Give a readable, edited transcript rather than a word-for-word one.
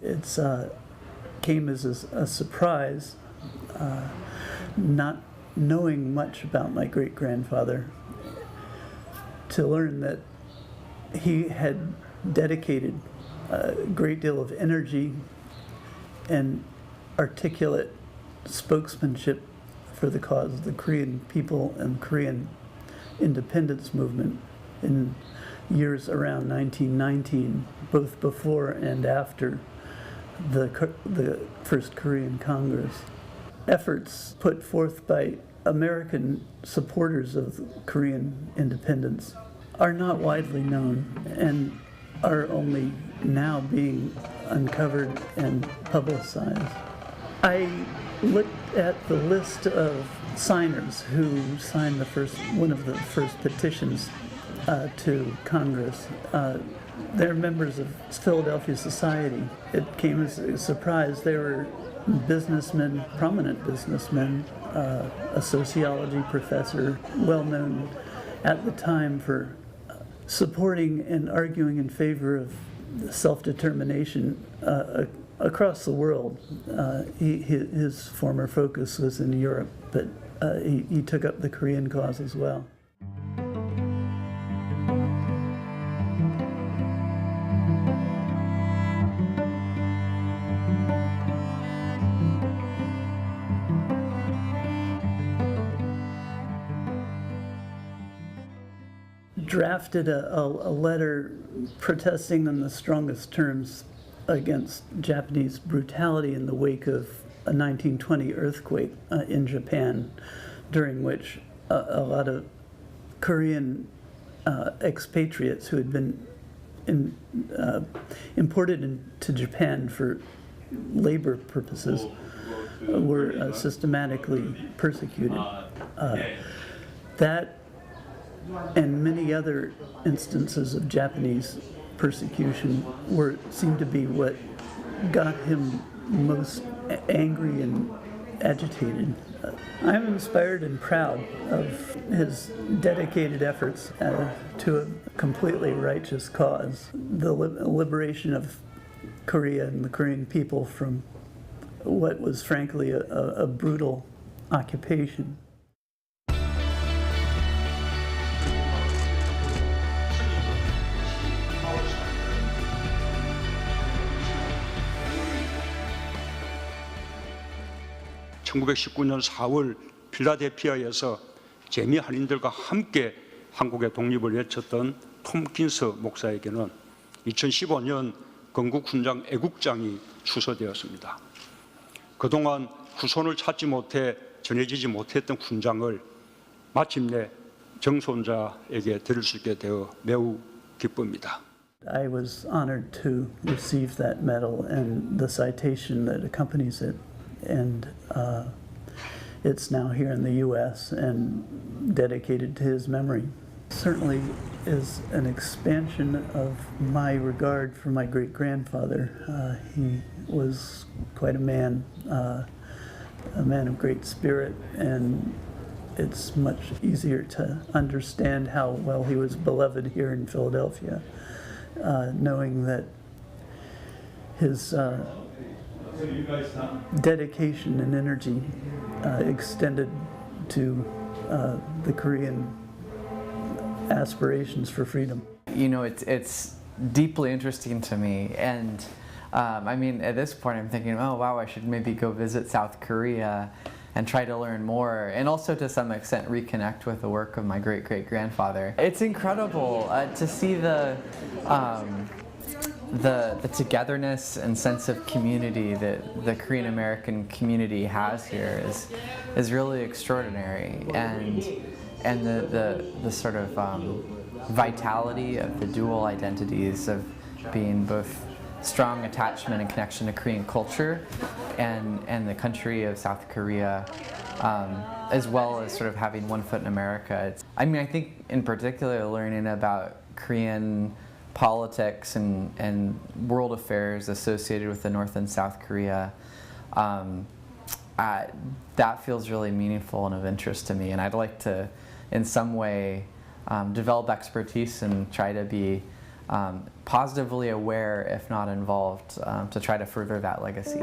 It's came as a surprise, not knowing much about my great-grandfather, to learn that he had dedicated a great deal of energy and articulate spokesmanship for the cause of the Korean people and Korean independence movement in years around 1919, both before and after the First Korean Congress. Efforts put forth by American supporters of Korean independence are not widely known and are only now being uncovered and publicized. I looked at the list of signers who signed one of the first petitions to Congress. They're members of Philadelphia Society. It came as a surprise. They were businessmen, prominent businessmen, a sociology professor, well known at the time for supporting and arguing in favor of self-determination across the world. His former focus was in Europe, but he took up the Korean cause as well. Drafted a letter protesting in the strongest terms against Japanese brutality in the wake of a 1920 earthquake in Japan, during which a lot of Korean expatriates who had been imported into Japan for labor purposes were systematically persecuted. That and many other instances of Japanese persecution seemed to be what got him most angry and agitated. I'm inspired and proud of his dedicated efforts to a completely righteous cause, the liberation of Korea and the Korean people from what was frankly a brutal occupation. (1919년 4월) 필라델피아에서 재미 한인들과 함께 한국의 독립을 외쳤던 톰킨스 목사에게는 2015년 건국 훈장 애국장이 추서되었습니다. 그동안 후손을 찾지 못해 전해지지 못했던 훈장을 마침내 정손자에게 드릴 수 있게 되어 매우 기쁩니다. I was honored to receive that medal and the citation that accompanies it. And it's now here in the U.S. and dedicated to his memory. Certainly is an expansion of my regard for my great-grandfather. He was quite a man of great spirit, and it's much easier to understand how well he was beloved here in Philadelphia, knowing that his dedication and energy extended to the Korean aspirations for freedom. You know, it's deeply interesting to me, and I mean, at this point I'm thinking, oh wow, I should maybe go visit South Korea and try to learn more, and also to some extent reconnect with the work of my great-great-grandfather. It's incredible to see the togetherness and sense of community that the Korean American community has here is really extraordinary, and the sort of vitality of the dual identities of being both strong attachment and connection to Korean culture and the country of South Korea, as well as sort of having one foot in America. I mean, I think in particular learning about Korean politics and world affairs associated with the North and South Korea, that feels really meaningful and of interest to me, and I'd like to in some way develop expertise and try to be positively aware, if not involved, to try to further that legacy.